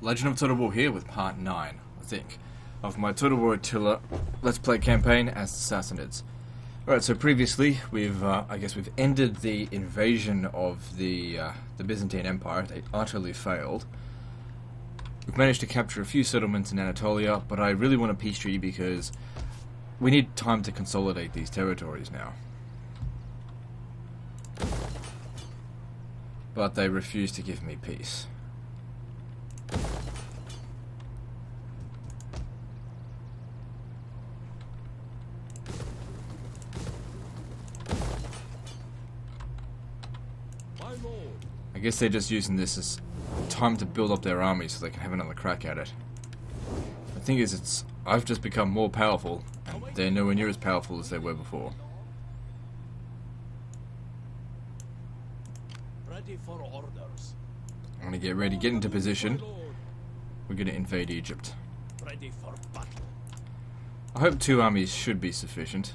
Legend of Total War here with part 9, I think, of my Total War Attila Let's Play campaign as the Sassanids. Alright, so previously we've ended the invasion of the Byzantine Empire. They utterly failed. We've managed to capture a few settlements in Anatolia, but I really want a peace treaty because we need time to consolidate these territories now. But they refuse to give me peace. I guess they're just using this as time to build up their army so they can have another crack at it. The thing is, I've just become more powerful, and they're nowhere near as powerful as they were before. Ready for orders. I'm gonna get ready, get into position. We're gonna invade Egypt. Ready for battle. I hope 2 armies should be sufficient.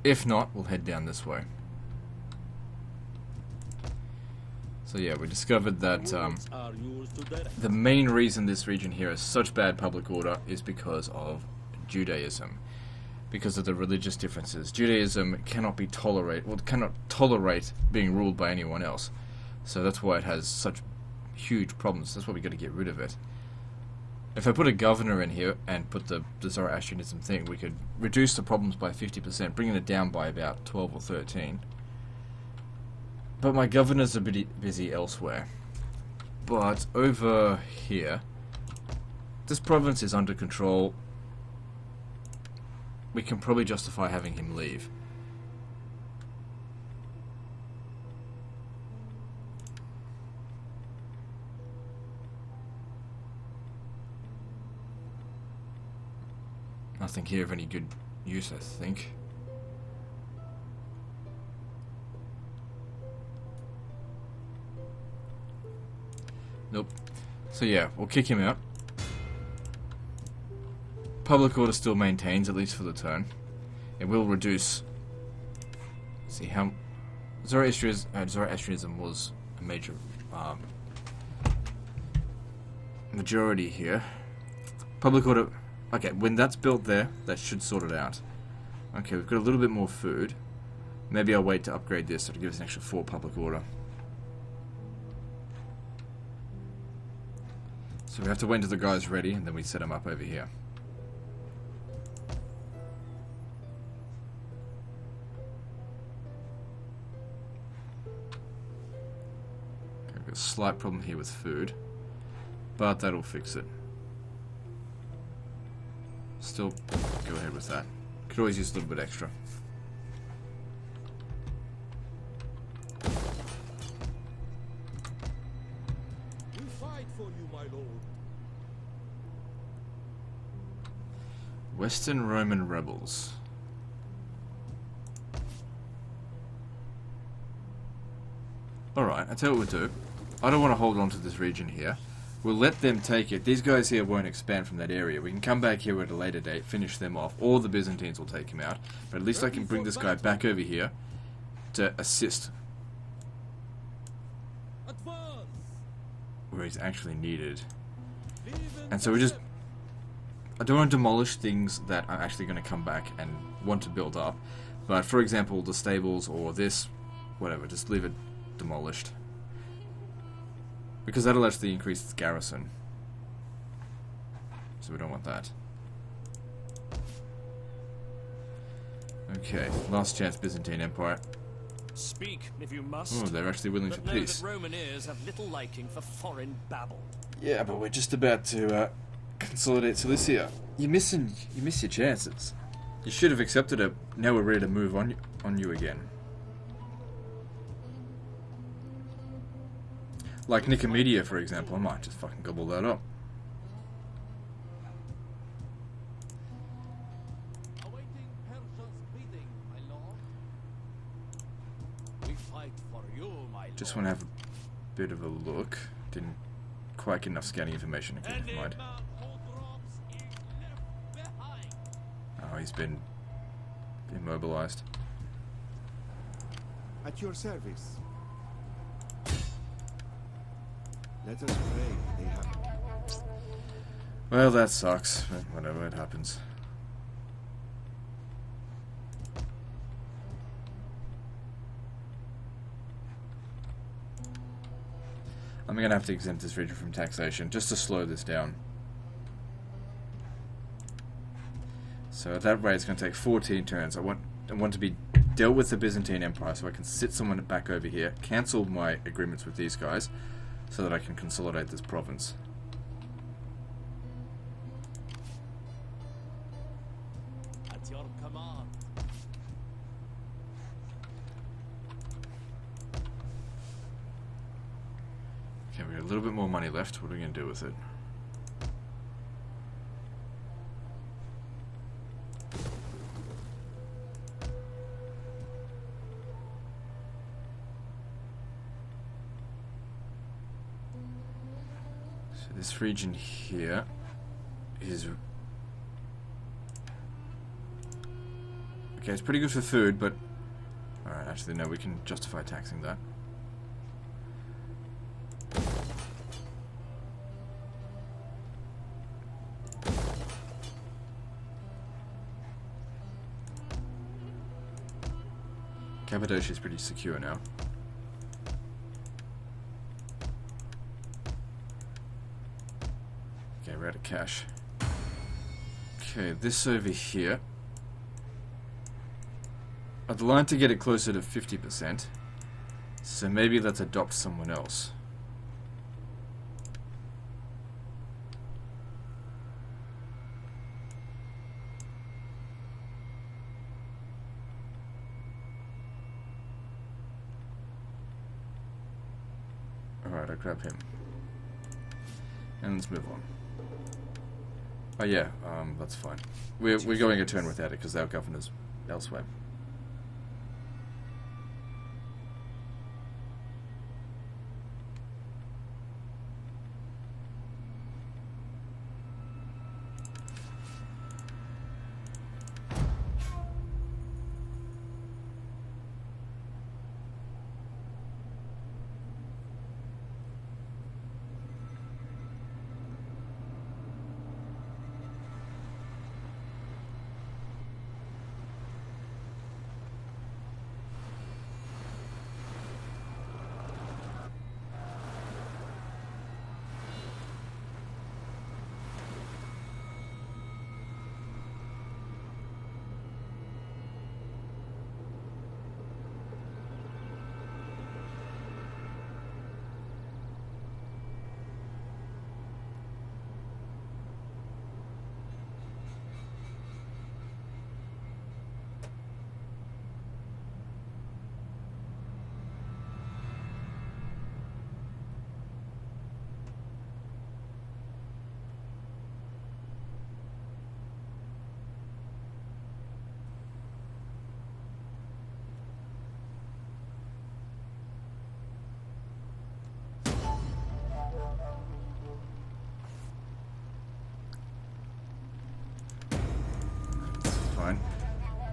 If not, we'll head down this way. So yeah, we discovered that the main reason this region here has such bad public order is because of Judaism. Because of the religious differences. Judaism cannot tolerate being ruled by anyone else. So that's why it has such huge problems. That's why we got to get rid of it. If I put a governor in here and put the Zoroastrianism thing, we could reduce the problems by 50%, bringing it down by about 12 or 13. But my governors are busy elsewhere. But over here, this province is under control. We can probably justify having him leave. Nothing here of any good use, I think. Nope. So yeah, we'll kick him out. Public order still maintains, at least for the turn. It will reduce. See how Zoroastrianism was a major majority here. Public order. Okay, when that's built there, that should sort it out. Okay, we've got a little bit more food. Maybe I'll wait to upgrade this so to give us an extra 4 public order. So we have to wait until the guy's ready, and then we set him up over here. Okay, we've got a slight problem here with food, but that'll fix it. Still, go ahead with that. Could always use a little bit extra. We fight for you, my lord. Western Roman rebels. Alright, I tell you what we'll do. I don't want to hold on to this region here. We'll let them take it. These guys here won't expand from that area. We can come back here at a later date, finish them off, or the Byzantines will take him out. But at least I can bring this guy back over here to assist where he's actually needed. And so I don't want to demolish things that are actually going to come back and want to build up. But for example, the stables or this, whatever, just leave it demolished. Because that'll actually increase its garrison. So we don't want that. Okay, last chance Byzantine Empire. Speak if you must. Oh, they're actually willing for but peace. Know that Roman ears have little liking for foreign babble. Yeah, but we're just about to consolidate Cilicia. You miss your chances. You should have accepted it. Now we're ready to move on you again. Like Nicomedia, for example, I might just fucking gobble that up. Awaiting Persia's bidding, my lord. We fight for you, my lord. Just want to have a bit of a look. Didn't quite get enough scouting information. Okay, never mind. Oh, he's been immobilized. At your service. Let us pray they have. Well, that sucks. But whatever, it happens. I'm gonna have to exempt this region from taxation just to slow this down. So at that rate, it's going to take 14 turns. I want to be dealt with the Byzantine Empire, so I can sit someone back over here, cancel my agreements with these guys, so that I can consolidate this province. At your command. Okay, we got a little bit more money left. What are we going to do with it? This region here is... Okay, it's pretty good for food, but... Alright, actually no, we can justify taxing that. Cappadocia is pretty secure now. Okay, we're out of cash. Okay, this over here. I'd like to get it closer to 50%. So maybe let's adopt someone else. Alright, I'll grab him. And let's move on. Oh yeah, that's fine. We're going a turn without it because our governor's elsewhere. Fine.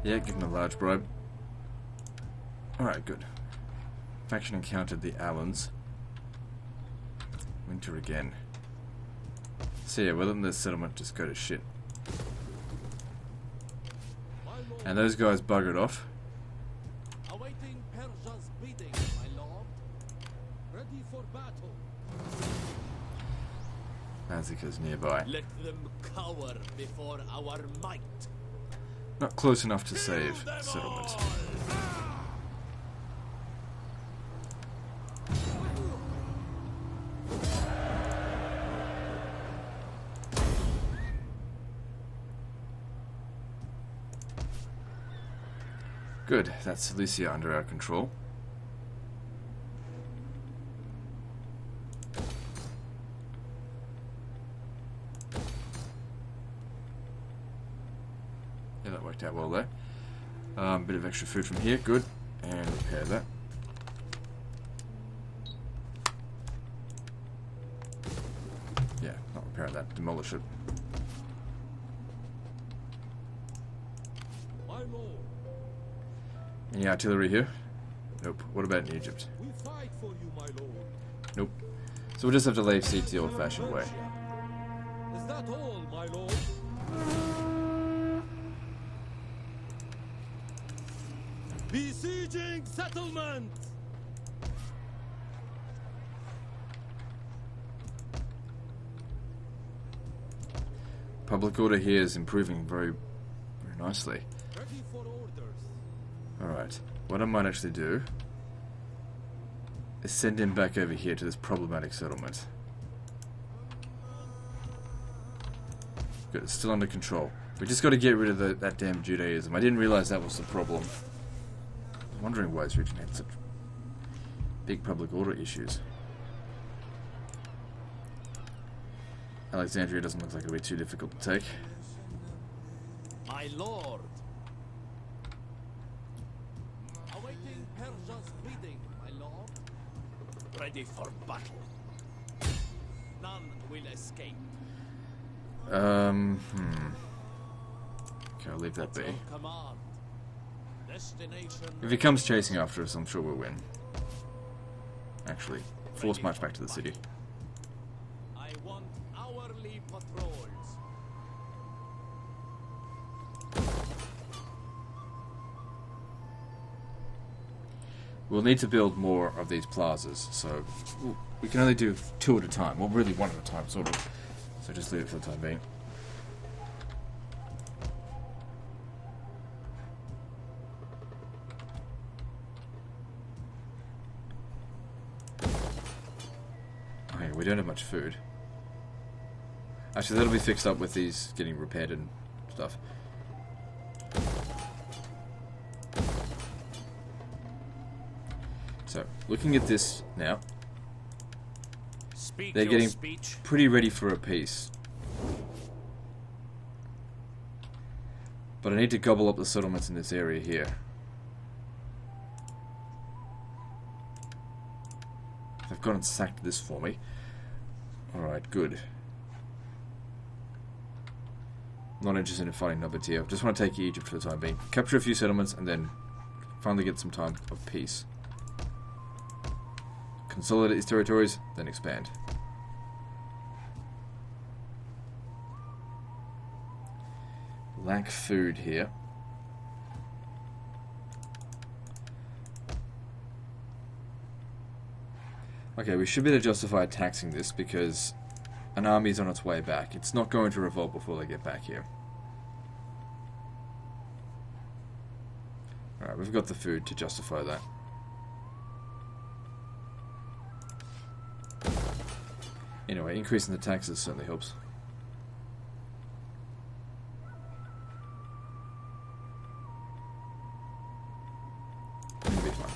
Yeah, give him a large bribe. Alright, good. Faction encountered the Alans. Winter again. So yeah, we're letting this settlement just go to shit. And those guys buggered off. Awaiting Persia's bidding, my lord. Ready for battle. Azika's nearby. Let them cower before our might. Not close enough to save settlement. Good, that's Cilicia under our control. Yeah, that worked out well there. Bit of extra food from here, good. And repair that. Yeah, not repairing that, demolish it. My lord, Any artillery here? Nope. What about in Egypt? we fight for you, my lord. Nope. So we'll just have to lay siege the old-fashioned way. Is that all, my lord? Besieging settlement! Public order here is improving very nicely. Ready for orders. Alright, what I might actually do is send him back over here to this problematic settlement. Good, it's still under control. We just got to get rid of that damn Judaism. I didn't realize that was the problem. I was wondering why this region had such big public order issues. Alexandria doesn't look like it'll be too difficult to take. My lord. Awaiting Persia's bidding, my lord. Ready for battle. None will escape. Okay, I'll leave that be. Command. Destination. If he comes chasing after us, I'm sure we'll win. Actually, force march back to the city. I want hourly patrols. We'll need to build more of these plazas, so we can only do 2 at a time. Well, really 1 at a time, sort of. So just leave it for the time being. Okay, we don't have much food. Actually, that'll be fixed up with these getting repaired and stuff. So, looking at this now, they're getting pretty ready for a peace. But I need to gobble up the settlements in this area here. They've gone and sacked this for me. Alright, good. Not interested in fighting Nabatea. Just want to take Egypt for the time being. Capture a few settlements and then finally get some time of peace. Consolidate these territories, then expand. Lack food here. Okay, we should be able to justify taxing this because an army's on its way back. It's not going to revolt before they get back here. Alright, we've got the food to justify that. Anyway, increasing the taxes certainly helps. It'll be fine.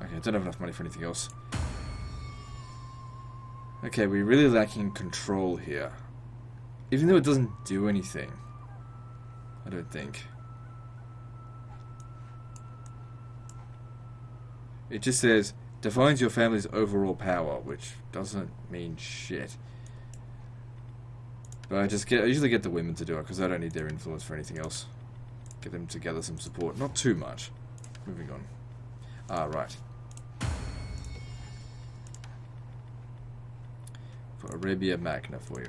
Okay, I don't have enough money for anything else. Okay, we're really lacking control here. Even though it doesn't do anything. I don't think. It just says, defines your family's overall power, which doesn't mean shit. But I usually get the women to do it, because I don't need their influence for anything else. Get them to gather some support. Not too much. Moving on. Ah, right. For Arabia Magna for you.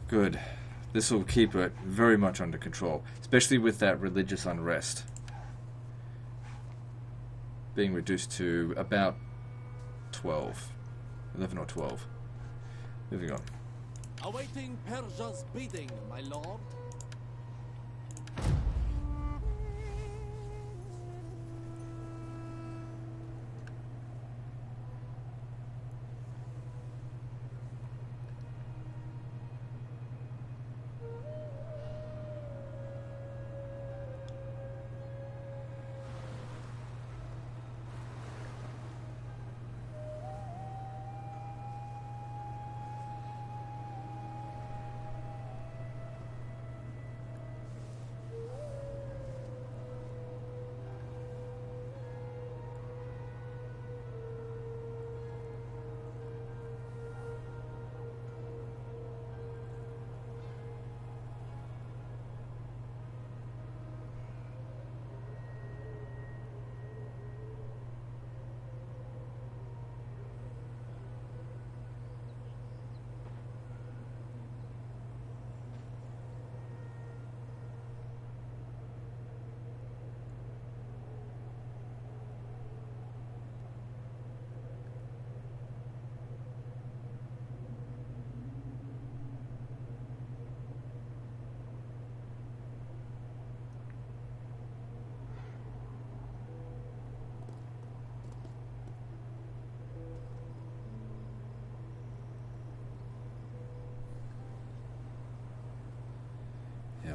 Good. This will keep it very much under control, especially with that religious unrest being reduced to about 12. 11 or 12. Moving on. Awaiting Persia's bidding, my lord.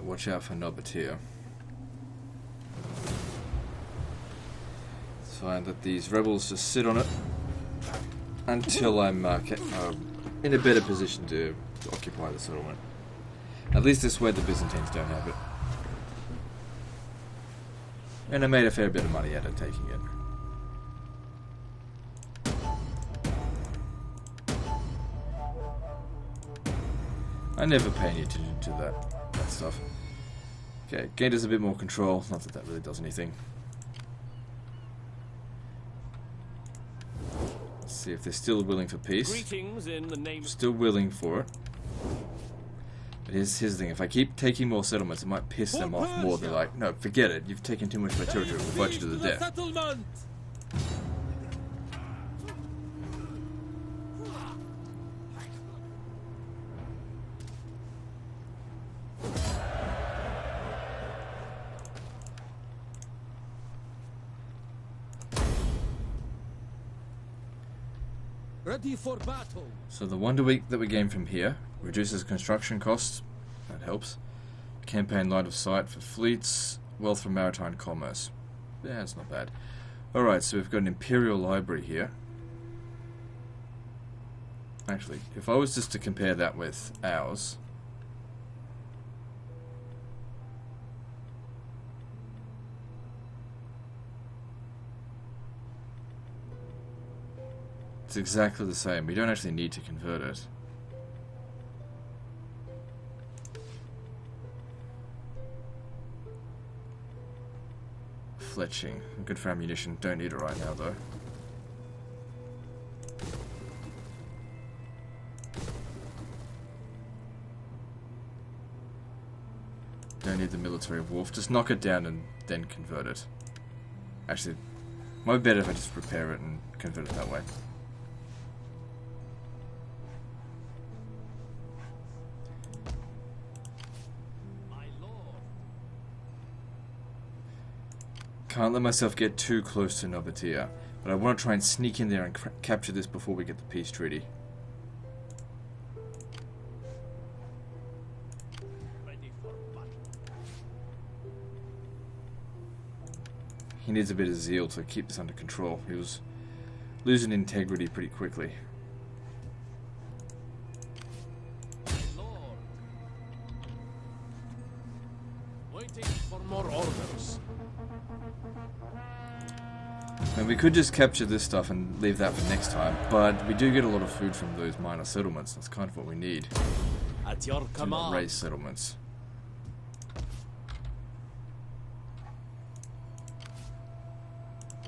Yeah, watch out for Nobatia. It's fine that these rebels just sit on it until I'm in a better position to occupy the settlement. At least this way the Byzantines don't have it. And I made a fair bit of money out of taking it. I never pay any attention to that stuff. Okay, gained us a bit more control. Not that that really does anything. Let's see if they're still willing for peace. Greetings in the name. Still willing for it. But here's the thing, if I keep taking more settlements, it might piss them off more. They're like, no, forget it, you've taken too much of my territory, we'll fight you to the death. Ready for battle. So the wonder week that we gain from here reduces construction costs, that helps. Campaign line of sight for fleets, wealth from maritime commerce. Yeah, it's not bad. Alright, so we've got an imperial library here. Actually, if I was just to compare that with ours, it's exactly the same. We don't actually need to convert it. Fletching. Good for ammunition. Don't need it right now, though. Don't need the military wharf. Just knock it down and then convert it. Actually, might be better if I just repair it and convert it that way. Can't let myself get too close to Nobatia, but I want to try and sneak in there and capture this before we get the peace treaty. He needs a bit of zeal to keep this under control. He was losing integrity pretty quickly. Waiting for more orders. And we could just capture this stuff and leave that for next time, but we do get a lot of food from those minor settlements. That's kind of what we need. At your To not command. raise settlements.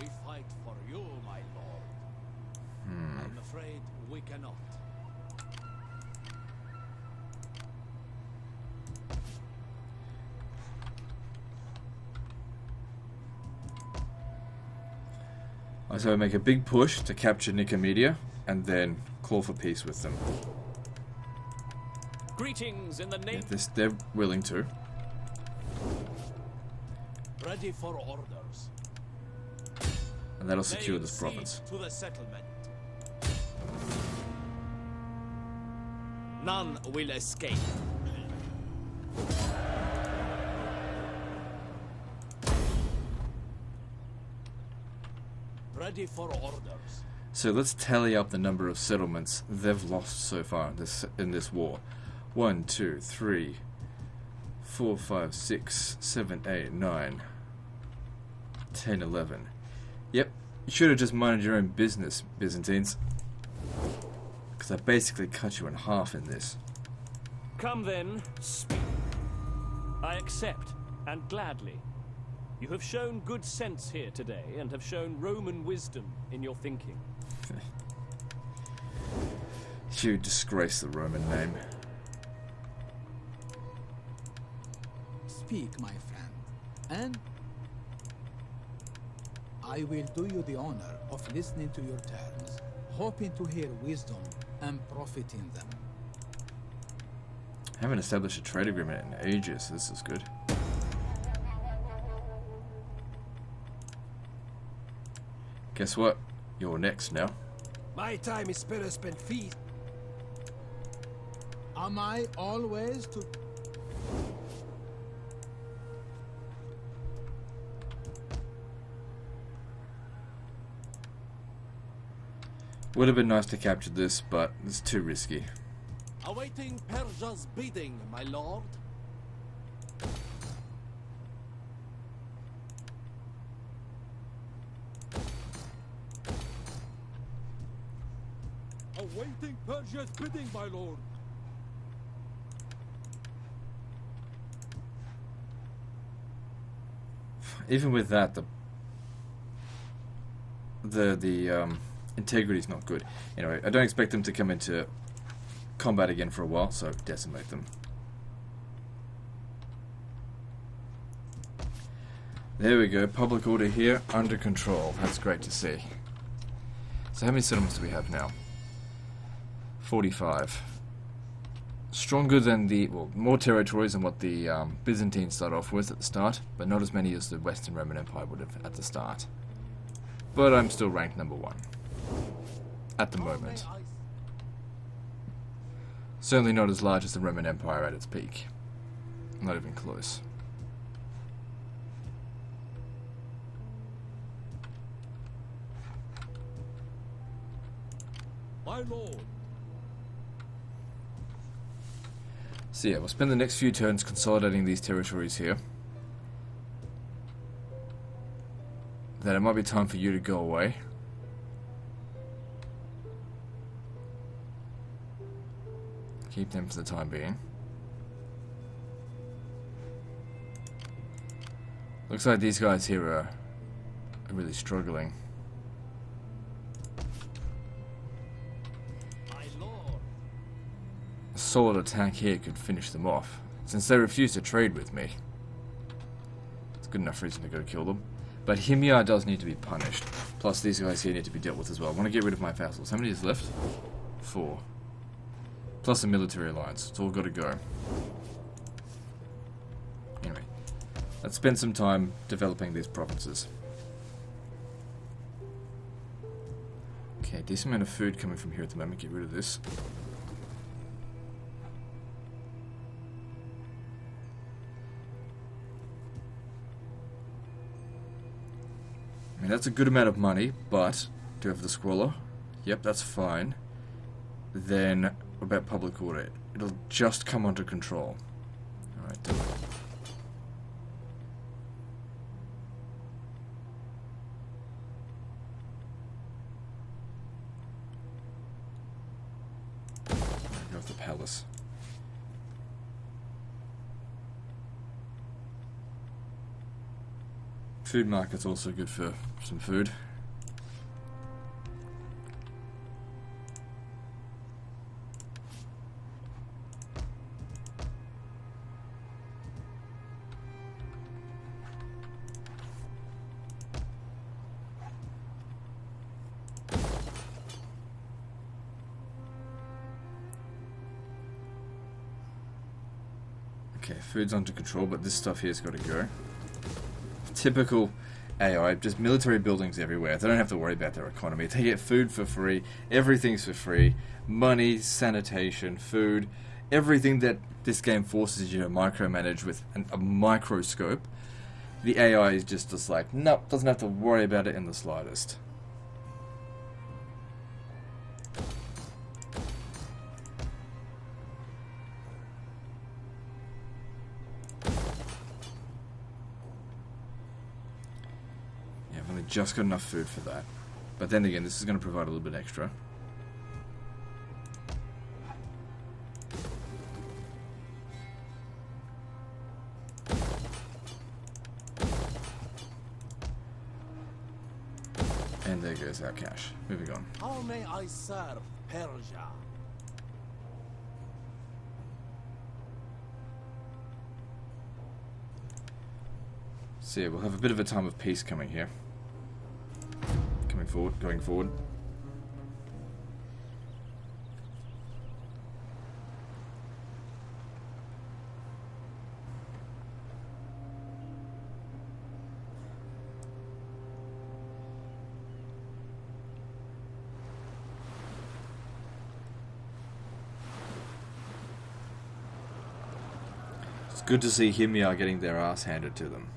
We fight for you, my lord. I'm afraid we cannot. So I make a big push to capture Nicomedia, and then call for peace with them. Greetings in the name. If they're willing to. Ready for orders. And that'll secure Laying this province. siege to the settlement. None will escape. Ready for orders. So let's tally up the number of settlements they've lost so far in this war. 1, 2, 3, 4, 5, 6, 7, 8, 9, 10, 11. Yep, you should have just minded your own business, Byzantines. Because I basically cut you in half in this. Come then, speak. I accept, and gladly. You have shown good sense here today, and have shown Roman wisdom in your thinking. You disgrace the Roman name. Speak, my friend, and I will do you the honor of listening to your terms, hoping to hear wisdom and profit in them. I haven't established a trade agreement in ages. This is good. Guess what? You're next now. My time is better spent feast. Am I always to... Would have been nice to capture this, but it's too risky. Awaiting Persia's bidding, my lord. Awaiting Persia's bidding, my lord. Even with that, the integrity is not good. Anyway, I don't expect them to come into combat again for a while, so decimate them. There we go, public order here, under control. That's great to see. So how many settlements do we have now? 45. Stronger than the, well, more territories than what the Byzantines start off with at the start, but not as many as the Western Roman Empire would have at the start. But I'm still ranked number 1. At the moment. Certainly not as large as the Roman Empire at its peak. Not even close. My lord. So yeah, we'll spend the next few turns consolidating these territories here. Then it might be time for you to go away. Keep them for the time being. Looks like these guys here are really struggling. A solid attack here could finish them off, since they refuse to trade with me. It's good enough reason to go kill them. But Himyar does need to be punished. Plus these guys here need to be dealt with as well. I want to get rid of my vassals. How many is left? 4. Plus a military alliance. It's all got to go. Anyway, let's spend some time developing these provinces. Okay, decent amount of food coming from here at the moment. Get rid of this. I mean, that's a good amount of money, but do you have the squalor? Yep, that's fine. Then, what about public order? It'll just come under control. Alright, do it. Go with the palace. Food market's also good for some food. Okay, food's under control, but this stuff here's got to go. Typical AI, just military buildings everywhere. They don't have to worry about their economy. They get food for free. Everything's for free. Money, sanitation, food. Everything that this game forces you to micromanage with a microscope. The AI is just like, nope, doesn't have to worry about it in the slightest. Just got enough food for that. But then again, this is going to provide a little bit extra. And there goes our cash. Moving on. How may I serve Persia? So yeah, we'll have a bit of a time of peace coming here. Going forward. It's good to see Himyar getting their ass handed to them.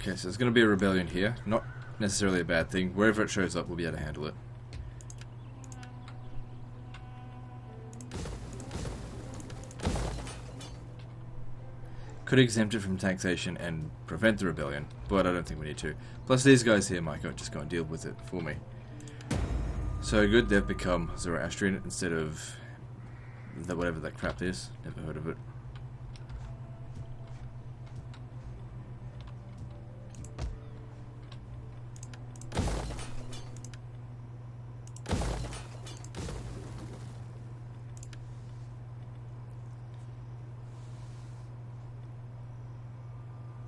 Okay, so there's going to be a rebellion here. Not necessarily a bad thing. Wherever it shows up, we'll be able to handle it. Could exempt it from taxation and prevent the rebellion, but I don't think we need to. Plus these guys here might just go and deal with it for me. So good, they've become Zoroastrian instead of whatever that crap is. Never heard of it.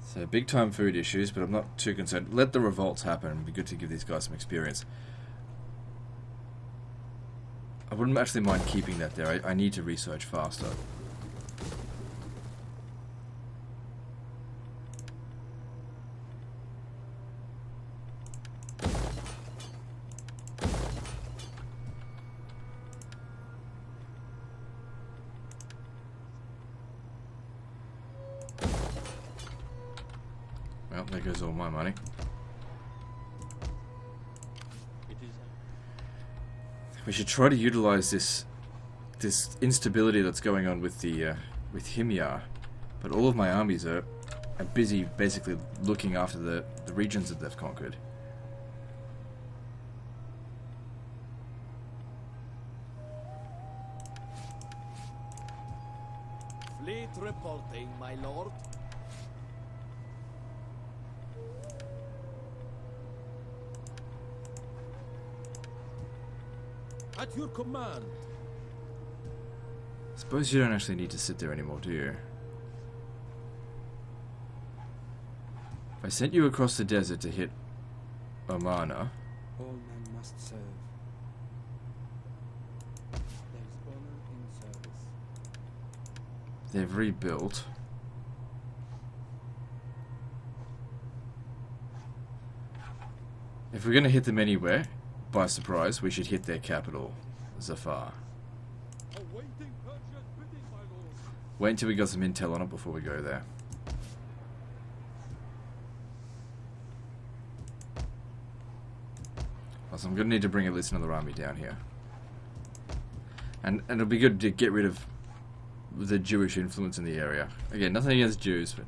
So big time food issues, but I'm not too concerned. Let the revolts happen. It'd be good to give these guys some experience. I wouldn't actually mind keeping that there. I need to research faster. Well, there goes all my money. We should try to utilize this instability that's going on with the with Himyar, but all of my armies are busy basically looking after the regions that they've conquered. Fleet reporting, my lord. At your command. Suppose you don't actually need to sit there anymore, do you? If I sent you across the desert to hit Omana, All men must serve. There is honor in service. they've rebuilt. If we're going to hit them anywhere, by surprise, we should hit their capital, Zafar. Awaiting Persia's bidding, my lord. Wait until we got some intel on it before we go there. Also, I'm going to need to bring at least another army down here. And it'll be good to get rid of the Jewish influence in the area. Again, nothing against Jews, but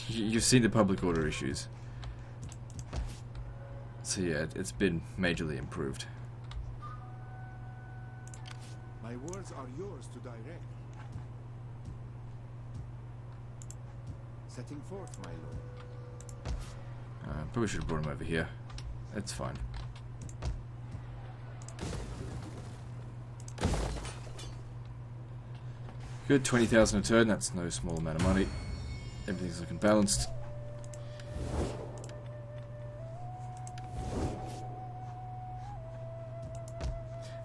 you've seen the public order issues. So yeah, it's been majorly improved. My words are yours to direct. Setting forth, my lord. Probably should have brought him over here. It's fine. Good, 20,000 a turn, that's no small amount of money. Everything's looking balanced.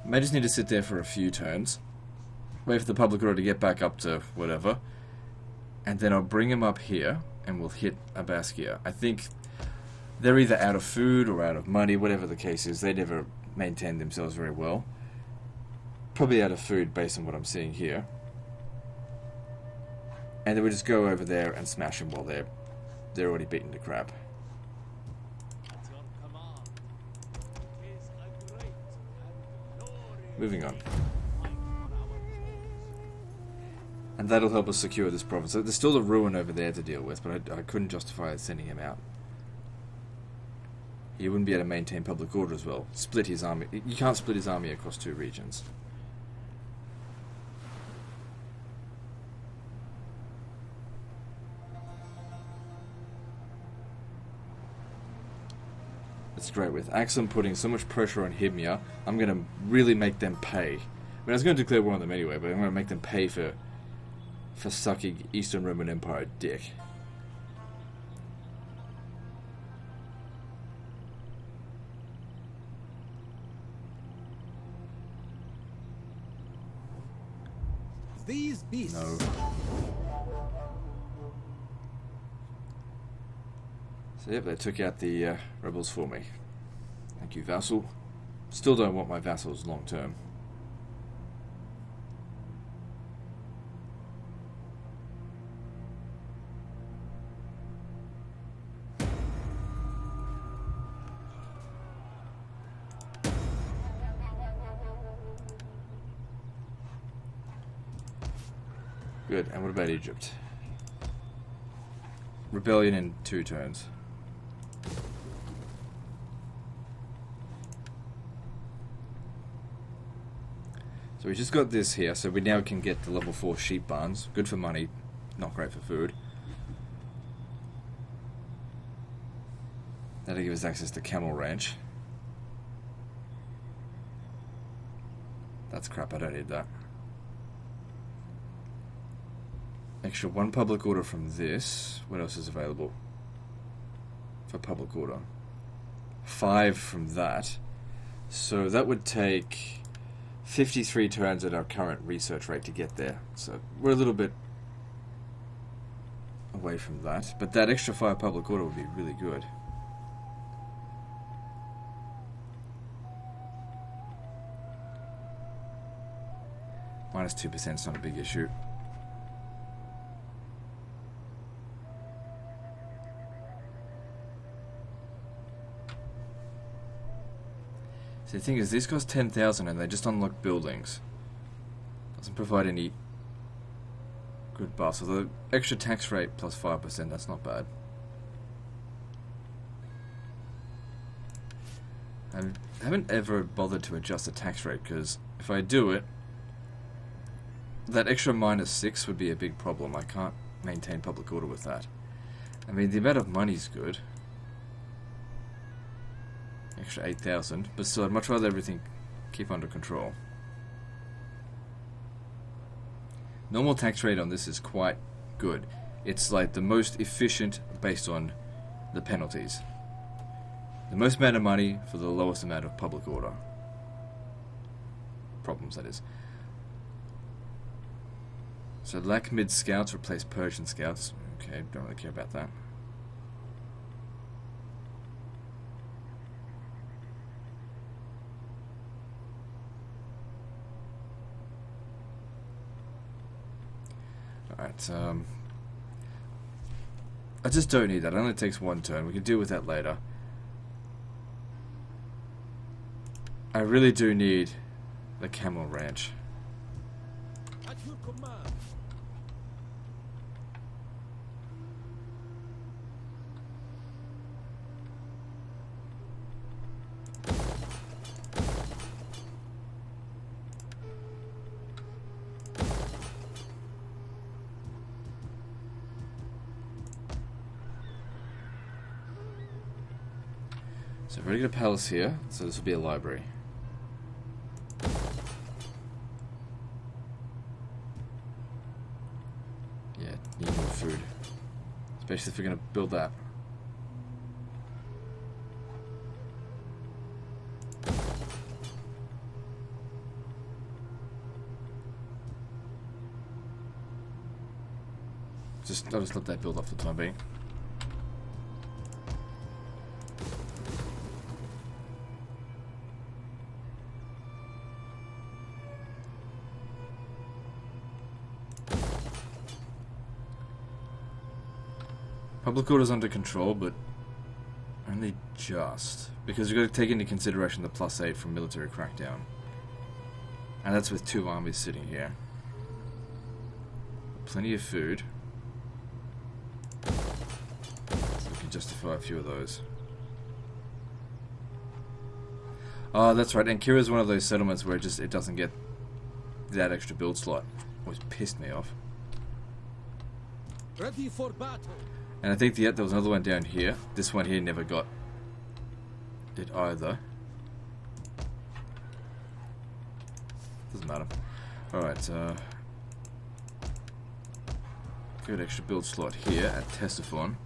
May just need to sit there for a few turns. Wait for the public order to get back up to whatever. And then I'll bring him up here and we'll hit Abaskia. I think they're either out of food or out of money, whatever the case is. They never maintain themselves very well. Probably out of food based on what I'm seeing here. And then we just go over there and smash them while they're already beaten to crap. At your command. It is a great and glorious Moving on. fight for our cause. And that'll help us secure this province. So there's still a ruin over there to deal with, but I couldn't justify sending him out. He wouldn't be able to maintain public order as well. Split his army. You can't split his army across two regions. It's great. With Axum putting so much pressure on Himyar, I'm going to really make them pay. I mean, I was going to declare war on them anyway, but I'm going to make them pay for sucking Eastern Roman Empire dick. These beasts. No. So yep, they took out the rebels for me. Thank you, vassal. Still don't want my vassals long term. Good, and what about Egypt? Rebellion in 2 turns. So we just got this here, so we now can get the level 4 sheep barns. Good for money, not great for food. That'll give us access to Camel Ranch. That's crap, I don't need that. Extra 1 public order from this. What else is available for public order? 5 from that. So that would take 53 turns at our current research rate to get there. So we're a little bit away from that. But that extra 5 public order would be really good. Minus 2% is not a big issue. So the thing is, this costs 10,000 and they just unlock buildings. Doesn't provide any good buffs. So the extra tax rate plus 5%, that's not bad. I haven't ever bothered to adjust the tax rate because if I do it, that extra minus 6 would be a big problem. I can't maintain public order with that. I mean, the amount of money's good. Extra 8,000, but still I'd much rather everything keep under control. Normal tax rate on this is quite good. It's like the most efficient based on the penalties. The most amount of money for the lowest amount of public order. Problems, that is. So Lakhmid scouts replace Persian scouts. Okay, don't really care about that. Alright, I just don't need that. It only takes 1 turn. We can deal with that later. I really do need the Camel Ranch. At your command. So we've already got a palace here, so this will be a library. Yeah, need more food. Especially if we're going to build that. I'll just let that build up for the time being. Public order's under control, but only just. Because we've got to take into consideration the +8 from military crackdown. And that's with 2 armies sitting here. Plenty of food. So we can justify a few of those. Oh, that's right. And Kira's one of those settlements where it doesn't get that extra build slot. Always pissed me off. Ready for battle. And I think there was another one down here. This one here never got it either. Doesn't matter. Alright, good extra build slot here at Ctesiphon.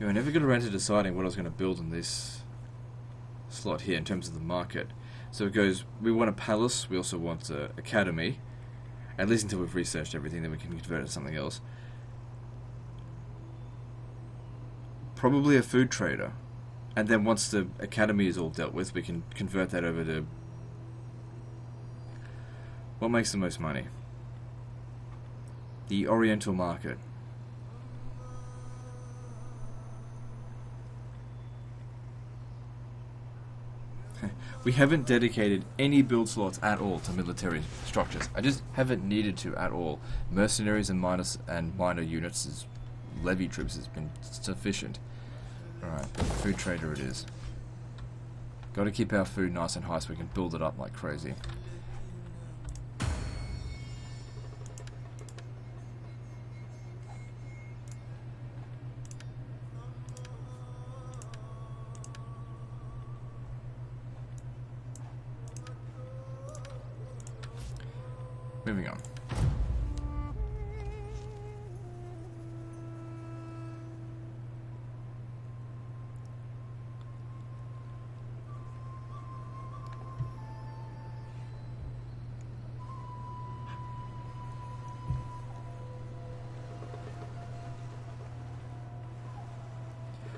I never got around to deciding what I was going to build in this slot here in terms of the market. So it goes, we want a palace, we also want an academy, at least until we've researched everything, then we can convert it to something else. Probably a food trader. And then once the academy is all dealt with, we can convert that over to what makes the most money. The Oriental market. We haven't dedicated any build slots at all to military structures. I just haven't needed to at all. Mercenaries and minor units as levy troops has been sufficient. Alright, food trader it is. Got to keep our food nice and high so we can build it up like crazy. Moving on.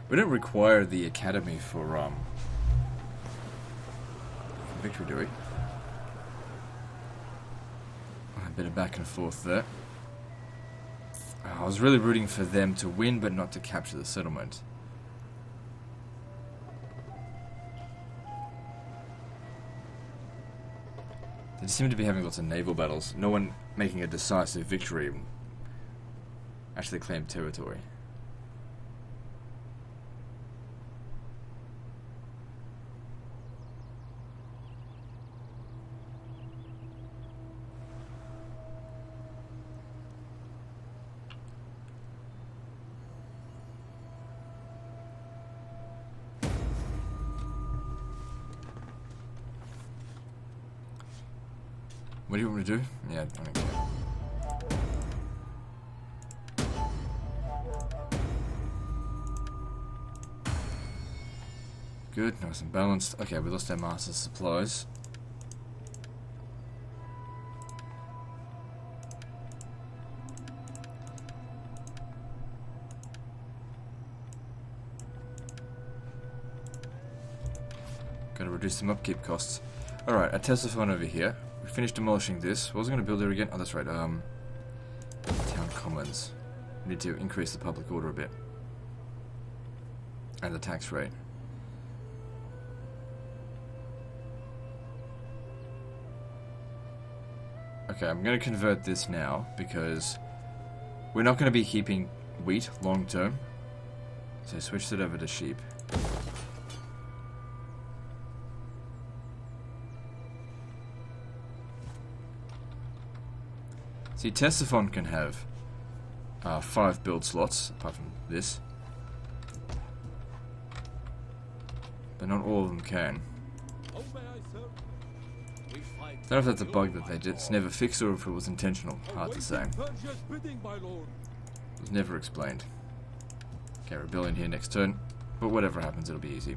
We don't require the academy for victory, do we? A bit of back and forth there. I was really rooting for them to win, but not to capture the settlement. They seem to be having lots of naval battles. No one making a decisive victory. Actually claimed territory. What do you want me to do? Yeah, I don't care. Good, nice and balanced. Okay, we lost our master's supplies. Gotta reduce some upkeep costs. Alright, a Tessaphone over here. We finished demolishing this. What was I going to build there again? Oh, that's right. Town Commons. We need to increase the public order a bit. And the tax rate. Okay, I'm going to convert this now because we're not going to be keeping wheat long term. So switch it over to sheep. See, Tessaphone can have 5 build slots, apart from this. But not all of them can. How may I serve? We fight I don't know if that's a bug that they just never fixed or if it was intentional. Hard to say. Awaiting Persia's bidding, my lord. It was never explained. Okay, rebellion here next turn. But whatever happens, it'll be easy.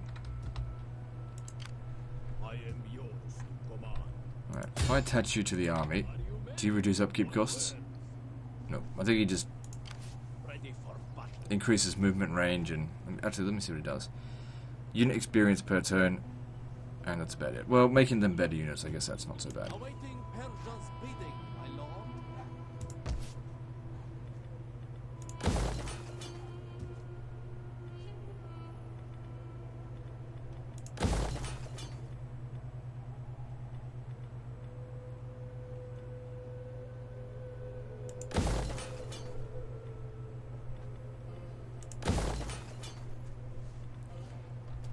I am yours to command. Alright, if I attach you to the army, do you reduce upkeep costs? No, I think he just Ready for battle. increases movement range and... Actually, let me see what it does. Unit experience per turn, and that's about it. Well, making them better units, I guess that's not so bad. Awaiting Persia's bidding, my lord.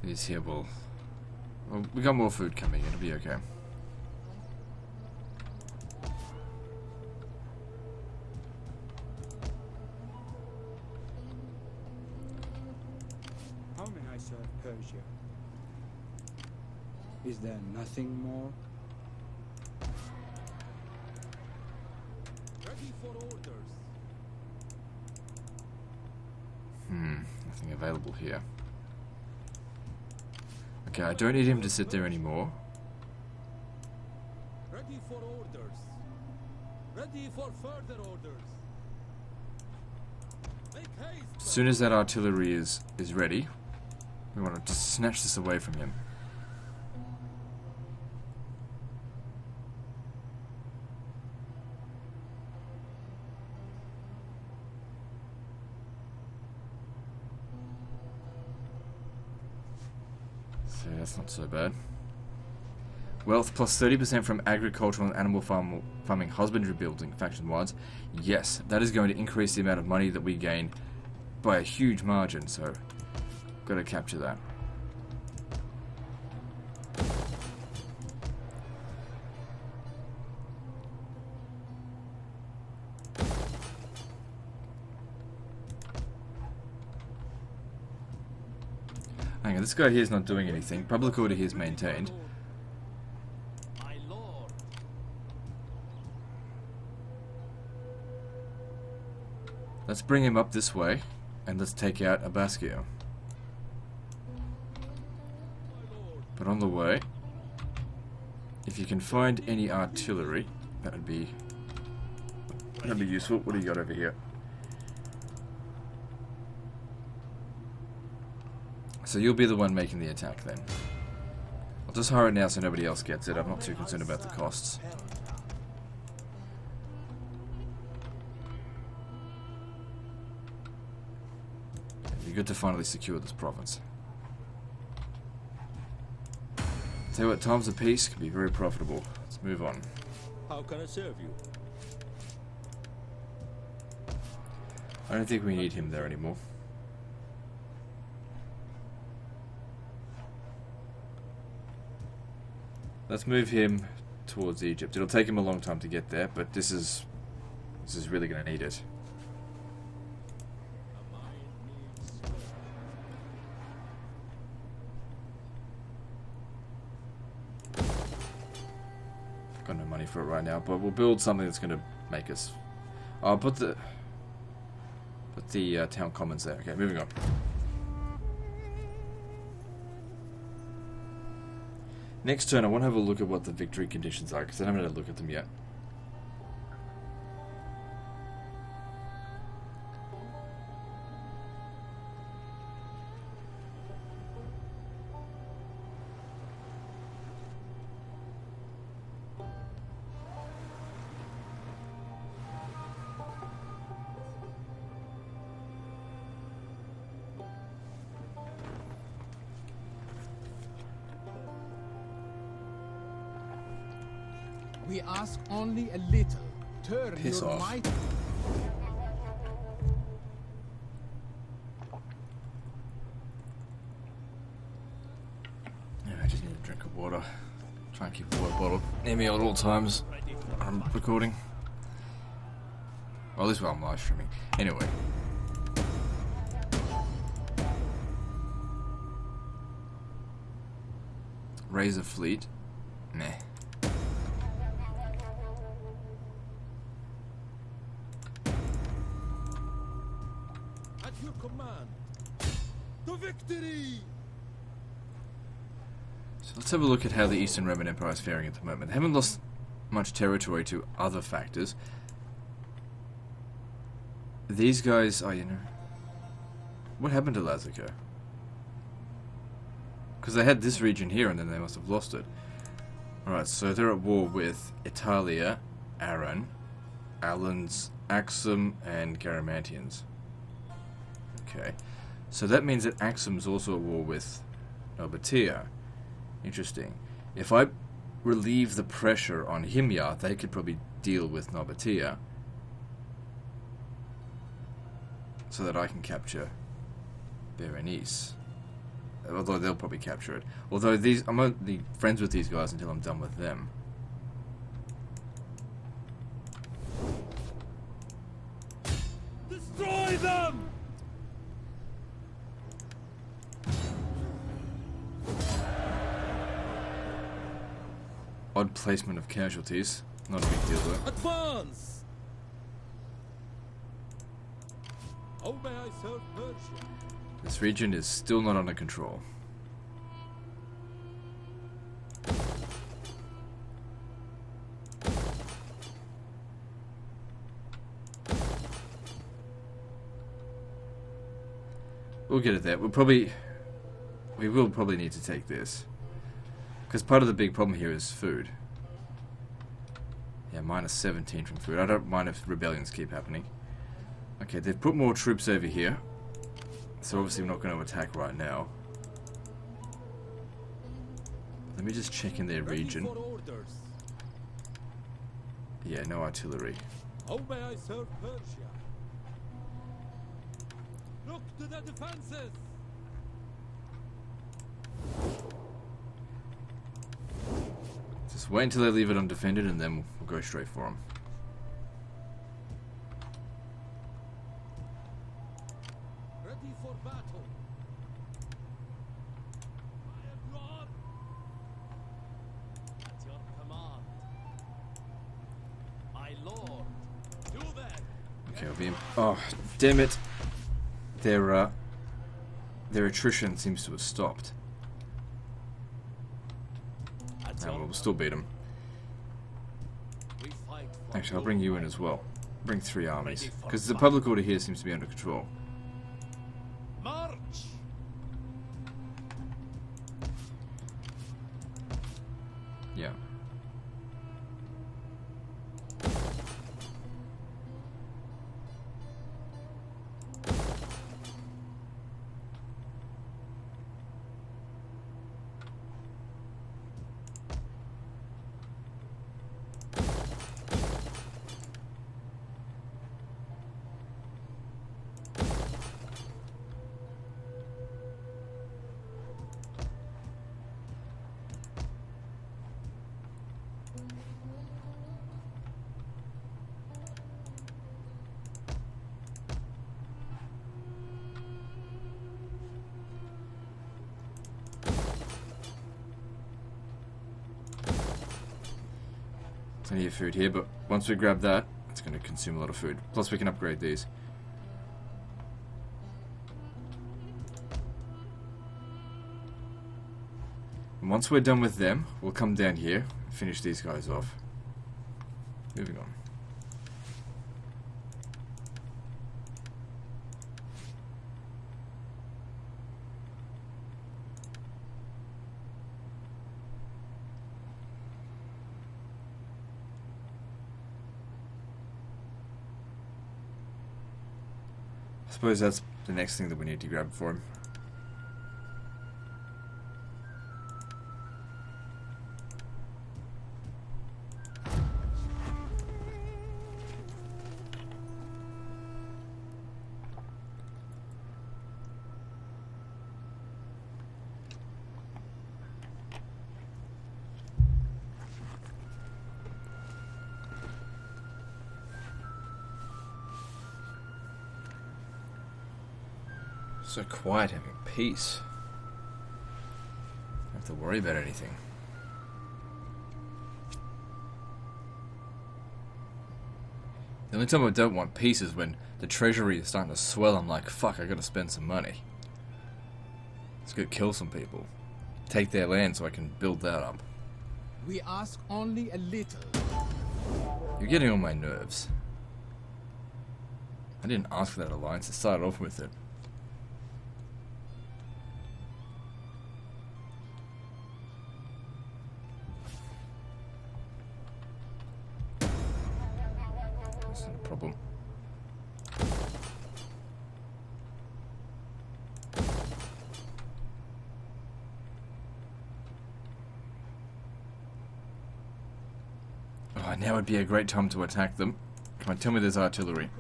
These here will... Well, we got more food coming, it'll be okay. How may I serve Persia? Is there nothing more? Ready for orders. Nothing available here. Okay, I don't need him to sit there anymore. Ready for orders. Ready for further orders. Make haste. As soon as that artillery is ready, we want to just snatch this away from him. So that's not so bad. Wealth plus 30% from agricultural and animal farming husbandry building faction-wide. Yes, that is going to increase the amount of money that we gain by a huge margin, so got to capture that. Hang on, this guy here is not doing anything. Public order here is maintained. My lord. Let's bring him up this way, and let's take out Abascio. But on the way, if you can find any artillery, that'd be useful. What do you got over here? So you'll be the one making the attack then. I'll just hire it now so nobody else gets it. I'm not too concerned about the costs. It'd be good to finally secure this province. Tell you what, times of peace can be very profitable. Let's move on. How can I serve you? I don't think we need him there anymore. Let's move him towards Egypt. It'll take him a long time to get there, but this is really going to need it. Got no money for it right now, but we'll build something that's going to make us. I'll put the town commons there. Okay, moving on. Next turn, I want to have a look at what the victory conditions are, because I haven't had a look at them yet. We ask only a little. Turn Piss your off. might. Yeah, I just need a drink of water. Try and keep a water bottle near me at all times when I'm recording. Well, at least while I'm live streaming. Anyway. Raise a fleet. Meh. At your command. To victory! So let's have a look at how the Eastern Roman Empire is faring at the moment. They haven't lost much territory to other factors. These guys, what happened to Lazico? Because they had this region here and then they must have lost it. Alright, so they're at war with Italia, Aran, Alans, Axum, and Garamantians. Okay. So that means that Axum's also at war with Nobatia. Interesting. If I relieve the pressure on Himyar, they could probably deal with Nobatia. So that I can capture Berenice. Although they'll probably capture it. Although I'm only friends with these guys until I'm done with them. Destroy them! Odd placement of casualties. Not a big deal though. Advance! How may I serve Persia? This region is still not under control. We'll get it there. We will probably need to take this. Because part of the big problem here is food. Yeah, minus 17 from food. I don't mind if rebellions keep happening. Okay, they've put more troops over here. So obviously we're not going to attack right now. Let me just check in their Ready region. for orders. Yeah, no artillery. How may I serve Persia? Look to the defenses. Just wait until they leave it undefended and then we'll go straight for them. Ready for battle. I am Lord. At your command. My lord. Do that. Okay, I'll be in. Oh, damn it. Their attrition seems to have stopped. At Nah, your well, we'll still beat them. we fight for Actually, I'll you, bring you my in as well. Bring 3 armies. Ready for Because the fight. public order here seems to be under control. March. Yeah. Plenty of food here, but once we grab that, it's going to consume a lot of food. Plus, we can upgrade these. And once we're done with them, we'll come down here and finish these guys off. Moving on. I suppose that's the next thing that we need to grab for him. So quiet, having peace. Don't have to worry about anything. The only time I don't want peace is when the treasury is starting to swell. I'm like, fuck, I gotta spend some money. Let's go kill some people. Take their land so I can build that up. We ask only a little. You're getting on my nerves. I didn't ask for that alliance to start off with it. That's not a problem. Oh, now would be a great time to attack them. Come on, tell me there's artillery.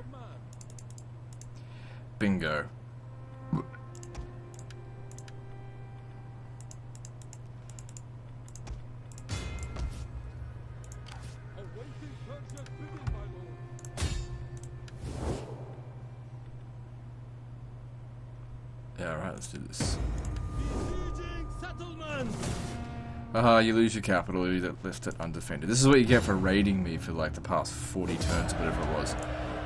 Bingo. Awaiting Persia's bidding, my lord. Yeah, alright, let's do this. Besieging settlements. Haha, you lose your capital, you left it undefended. This is what you get for raiding me for like the past 40 turns, whatever it was.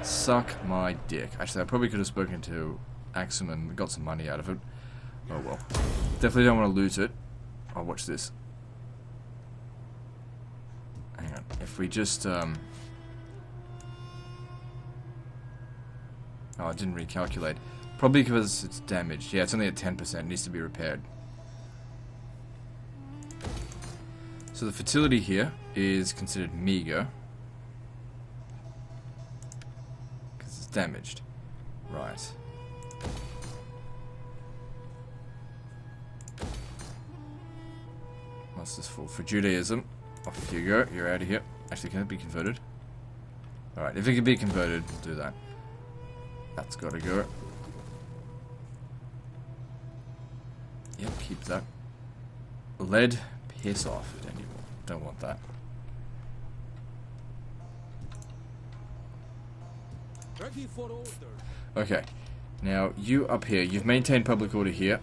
Suck my dick. Actually, I probably could have spoken to Axum and got some money out of it. Oh well. Definitely don't want to lose it. Oh, watch this. Hang on. If we just, Oh, I didn't recalculate. Probably because it's damaged. Yeah, it's only at 10%. It needs to be repaired. So the fertility here is considered meager. Because it's damaged. Right. Well, What's this for? For Judaism. Off you go. You're out of here. Actually, can it be converted? Alright, if it can be converted, we'll do that. That's gotta go. Yep, keep that. Lead, piss off. Don't want that. Ready for order. Okay. Now, you up here. You've maintained public order here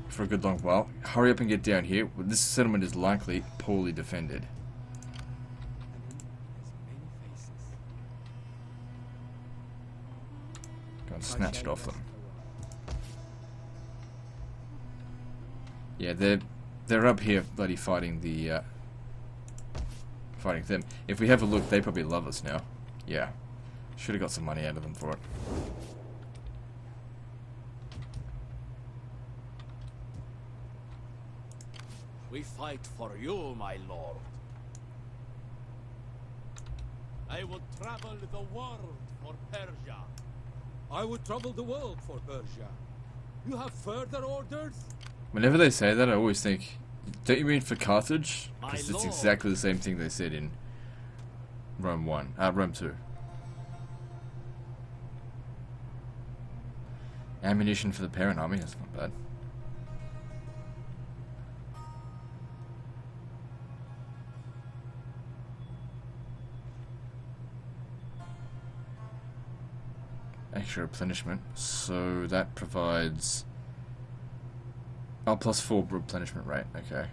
for a good long while. Hurry up and get down here. This settlement is likely poorly defended. Go and snatch it off them. Yeah, they're up here bloody fighting the fighting them. If we have a look, they probably love us now. Yeah. Should have got some money out of them for it. We fight for you, my lord. I would travel the world for Persia. I would travel the world for Persia. You have further orders? Whenever they say that, I always think, don't you mean for Carthage? My Because it's lord. exactly the same thing they said in Rome 2. Ammunition for the parent army, that's not bad. Extra replenishment, so that provides... Oh, +4 replenishment rate, okay.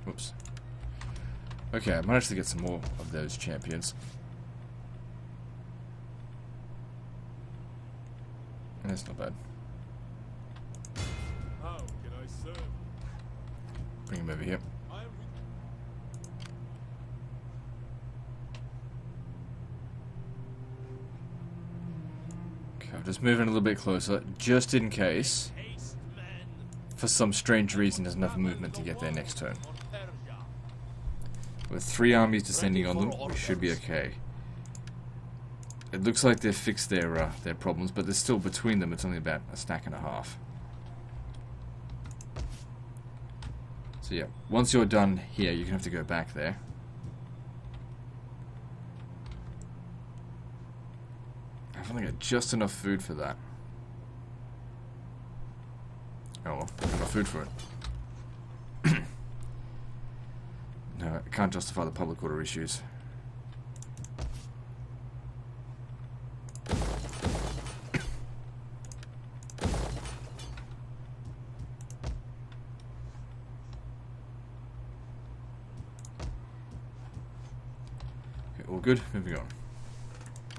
Whoops. Okay, I managed to get some more of those champions. That's not bad. How can I serve? Bring him over here. I am Okay, I'm just moving a little bit closer, just in case, Haste, men. for some strange reason, there's enough movement to get there next turn. For Persia. With 3 armies descending on them, we should be okay. It looks like they've fixed their problems, but there's still between them. It's only about a stack and a half. So yeah, once you're done here, you're gonna have to go back there. I've only got just enough food for that. Oh well, I've got enough food for it. No, I can't justify the public order issues. Okay, all good, moving on.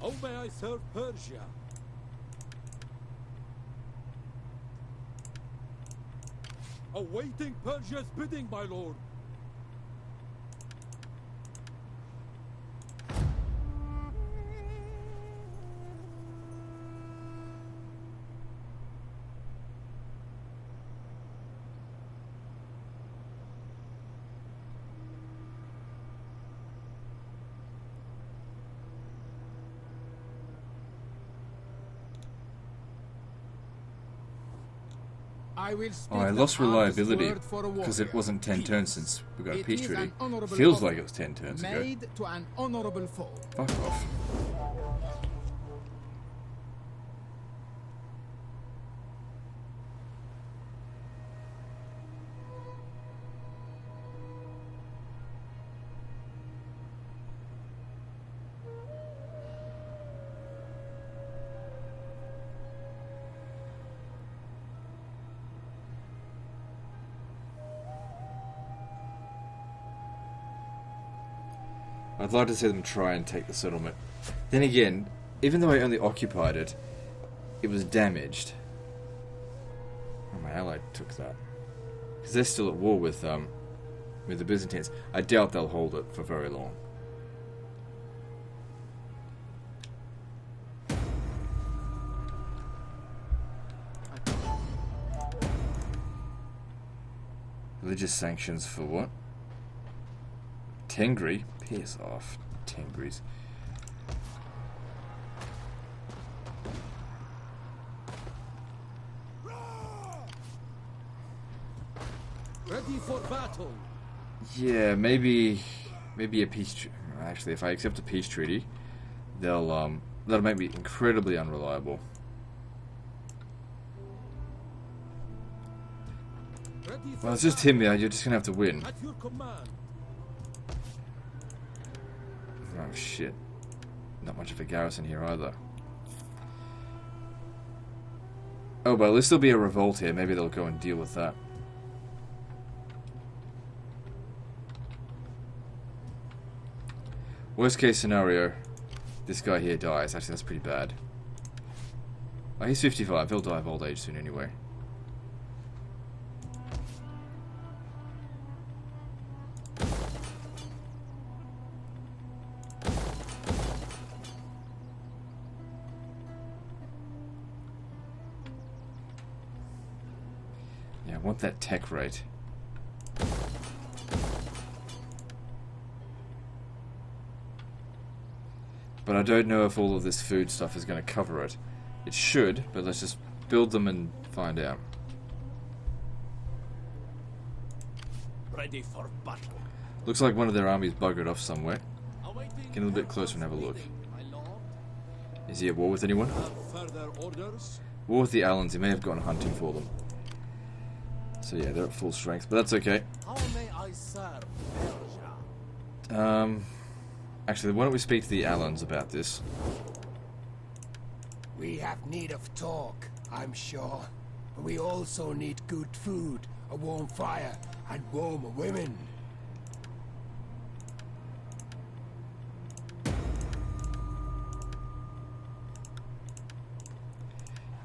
How may I serve Persia? Awaiting Persia's bidding, my lord. I will speak Oh, I the lost hardest reliability word for a because it warrior. wasn't 10 turns since we got a It peace is treaty. an honorable Feels offer like it was 10 turns ago. made to an honorable foe. Fuck off. I'd like to see them try and take the settlement. Then again, even though I only occupied it, it was damaged. Oh, my ally took that. Because they're still at war with the Byzantines. I doubt they'll hold it for very long. Religious sanctions for what? Tengri? Piss off, Tengris. Ready for battle. Yeah, maybe a peace. Actually, if I accept a peace treaty, that'll make me incredibly unreliable. Ready for Well, it's just him. Yeah, you're just gonna have to win. At your command. Oh shit! Not much of a garrison here either. Oh well, there'll still be a revolt here. Maybe they'll go and deal with that. Worst case scenario, this guy here dies. Actually, that's pretty bad. Oh, he's 55. He'll die of old age soon anyway. Yeah, I want that tech rate. But I don't know if all of this food stuff is going to cover it. It should, but let's just build them and find out. Ready for battle. Looks like one of their armies buggered off somewhere. Awaiting Get a little bit closer and have a look. my lord. Is he at war with anyone? Have further orders. War with the Allans. He may have gone hunting for them. So yeah, they're at full strength, but that's okay. How may I serve Persia? Actually, why don't we speak to the Allans about this? We have need of talk, I'm sure. But we also need good food, a warm fire, and warm women.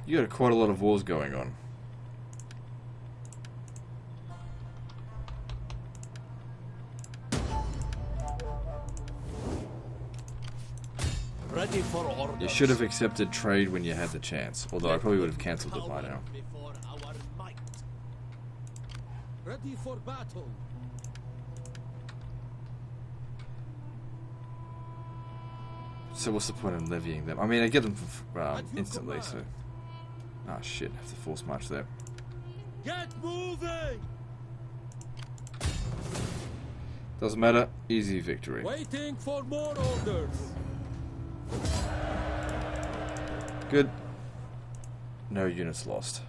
You got quite a lot of wars going on. Ready for orders. You should have accepted trade when you had the chance, although I probably would have cancelled it by now. Before our might. Ready for battle. So what's the point in levying them? I mean, I get them for, instantly, so... Ah, shit, I have to force march there. Get moving. Doesn't matter, easy victory. Waiting for more orders. Good. No units lost.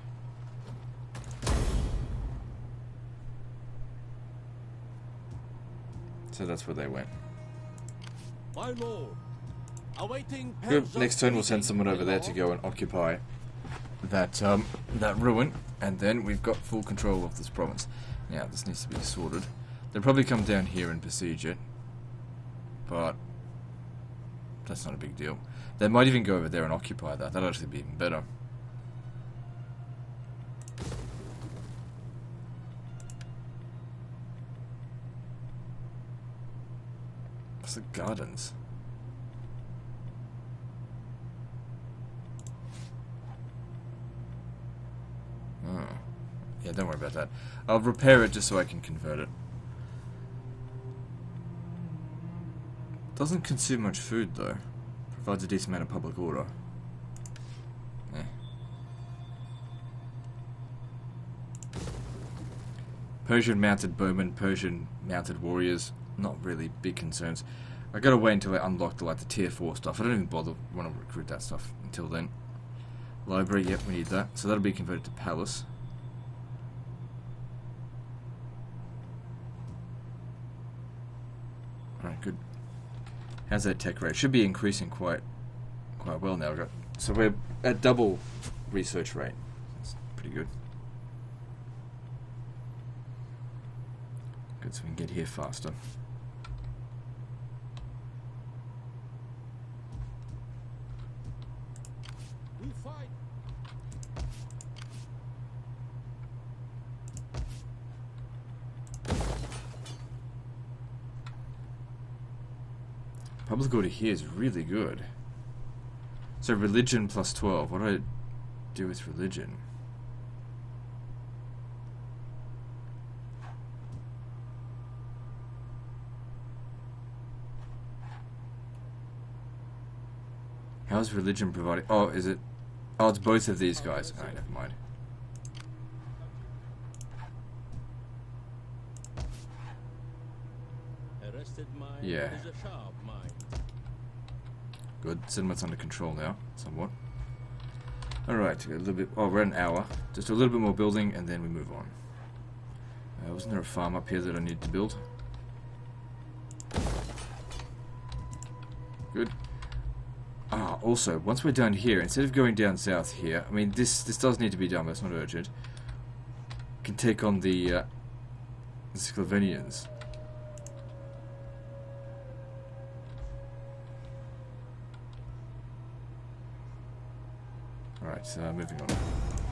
So that's where they went. My lord. Awaiting Good. Persia's Next turn we'll send greeting, someone my over there to lord. go and occupy that ruin, and then we've got full control of this province. Now this needs to be sorted. They'll probably come down here and besiege it, but that's not a big deal. They might even go over there and occupy that. That'll actually be even better. What's the gardens? Oh. Yeah, don't worry about that. I'll repair it just so I can convert it. Doesn't consume much food though. Provides a decent amount of public order. Eh. Persian mounted bowmen, Persian mounted warriors, not really big concerns. I gotta wait until I unlock the tier 4 stuff. I don't even bother want to recruit that stuff until then. Library, yep, we need that. So that'll be converted to palace. Alright, good. How's that tech rate? Should be increasing quite well now. So we're at double research rate. That's pretty good. Good, so we can get here faster. We fight. Public order here is really good. So religion plus 12. What do I do with religion? How is religion provided? Oh, is it? Oh, it's both of these guys. Alright, never mind. rested mind Yeah. is a sharp mind. Good. Settlement's under control now, somewhat. Alright, a little bit. Oh, we're at an hour. Just a little bit more building, and then we move on. Wasn't there a farm up here that I needed to build? Good. Ah, also, once we're done here, instead of going down south here, I mean, this does need to be done, but it's not urgent. Can take on the Sclavenians. Alright, moving on.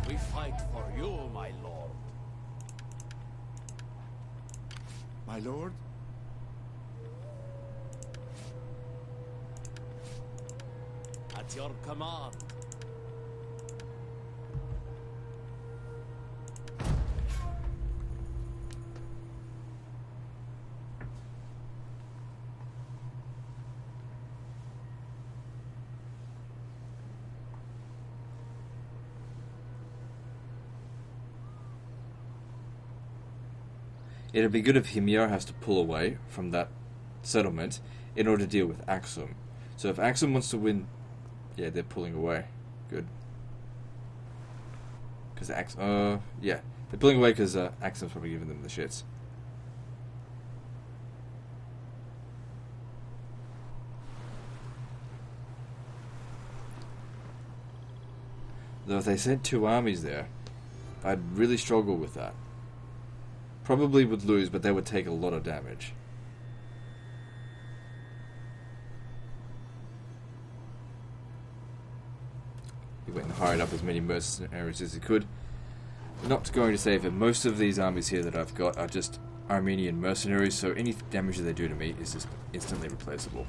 We fight for you, my lord. My lord? At your command. It'd be good if Himyar has to pull away from that settlement in order to deal with Axum. So if Axum wants to win... Yeah, they're pulling away. Good. Because yeah. They're pulling away because Axum's probably giving them the shits. Though if they sent 2 armies there, I'd really struggle with that. Probably would lose, but they would take a lot of damage. He went and hired up as many mercenaries as he could. Not going to say that most of these armies here that I've got are just Armenian mercenaries, so any damage that they do to me is just instantly replaceable.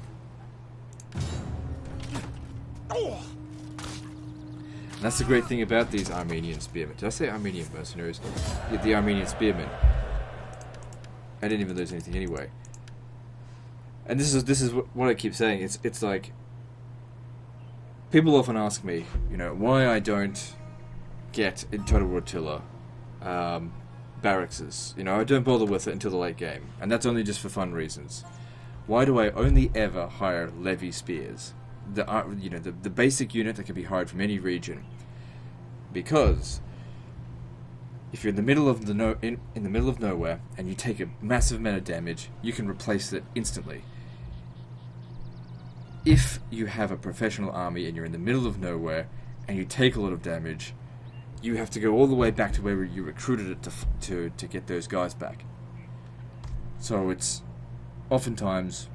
And that's the great thing about these Armenian spearmen. Did I say Armenian mercenaries? Yeah, the Armenian spearmen. I didn't even lose anything anyway. And this is what I keep saying. It's like people often ask me, you know, why I don't get in Total War Attila barracks. You know, I don't bother with it until the late game, and that's only just for fun reasons. Why do I only ever hire levy spears? The basic unit that can be hired from any region. Because if you're in the middle of in the middle of nowhere and you take a massive amount of damage, you can replace it instantly. If you have a professional army and you're in the middle of nowhere and you take a lot of damage, you have to go all the way back to where you recruited it to get those guys back. So it's oftentimes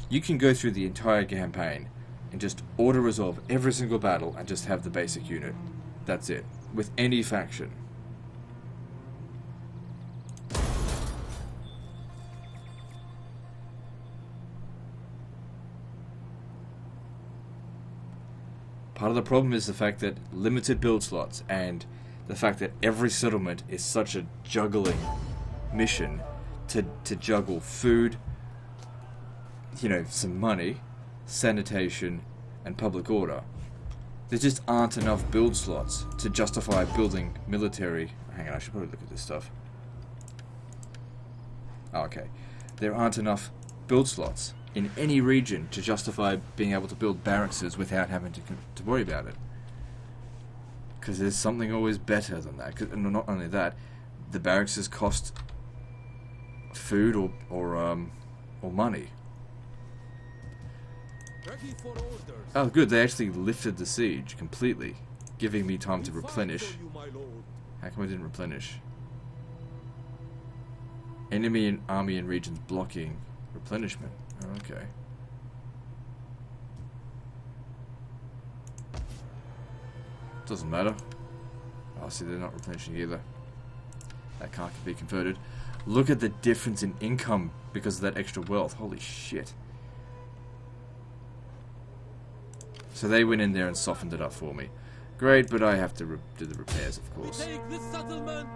you can go through the entire campaign and just auto-resolve every single battle and just have the basic unit. That's it. With any faction. Part of the problem is the fact that limited build slots and the fact that every settlement is such a juggling mission to juggle food, you know, some money, sanitation, and public order. There just aren't enough build slots to justify building military... Hang on, I should probably look at this stuff. Oh, okay. There aren't enough build slots in any region to justify being able to build barracks without having to worry about it. Because there's something always better than that. And not only that, the barracks cost food or money. Ready for orders. Oh, good. They actually lifted the siege completely, giving me time to replenish. You, my lord. How come I didn't replenish? Enemy and army in regions blocking replenishment. Oh, okay. Doesn't matter. Oh, see, they're not replenishing either. That can't be converted. Look at the difference in income because of that extra wealth. Holy shit. So they went in there and softened it up for me. Great, but I have to do the repairs, of course. We take this settlement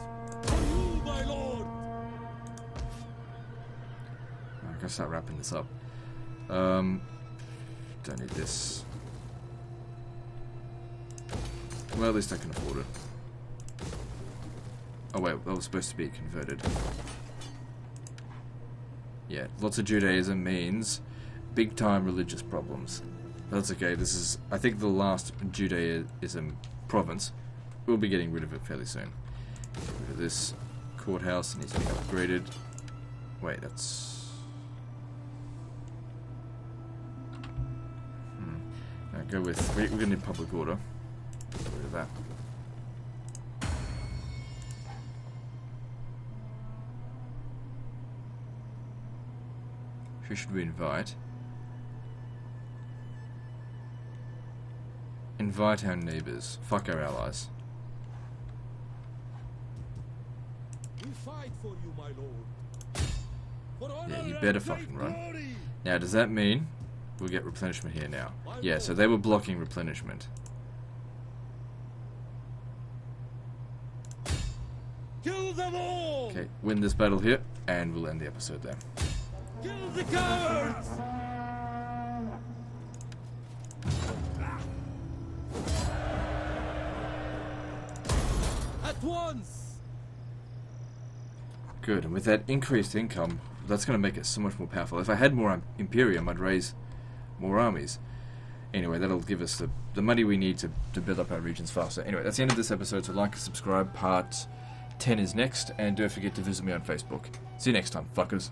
for you, my lord. I'm gonna start wrapping this up. Don't need this. Well, at least I can afford it. Oh wait, that was supposed to be converted. Yeah, lots of Judaism means big-time religious problems. But that's okay, this is, I think, the last Judaism province. We'll be getting rid of it fairly soon. Get rid of this courthouse, needs to be upgraded. Wait, that's... No, go with... We're going to need public order. Get rid of that. Who should we invite? Invite our neighbours. Fuck our allies. We fight for you, my lord. For honor Yeah, you and better great fucking run. glory. Now, does that mean we'll get replenishment here now? Yeah, so they were blocking replenishment. Kill them all! Okay, win this battle here, and we'll end the episode there. Kill the cowards! At once! Good, and with that increased income, that's going to make it so much more powerful. If I had more Imperium, I'd raise more armies. Anyway, that'll give us the money we need to build up our regions faster. Anyway, that's the end of this episode, so like and subscribe. Part 10 is next, and don't forget to visit me on Facebook. See you next time, fuckers.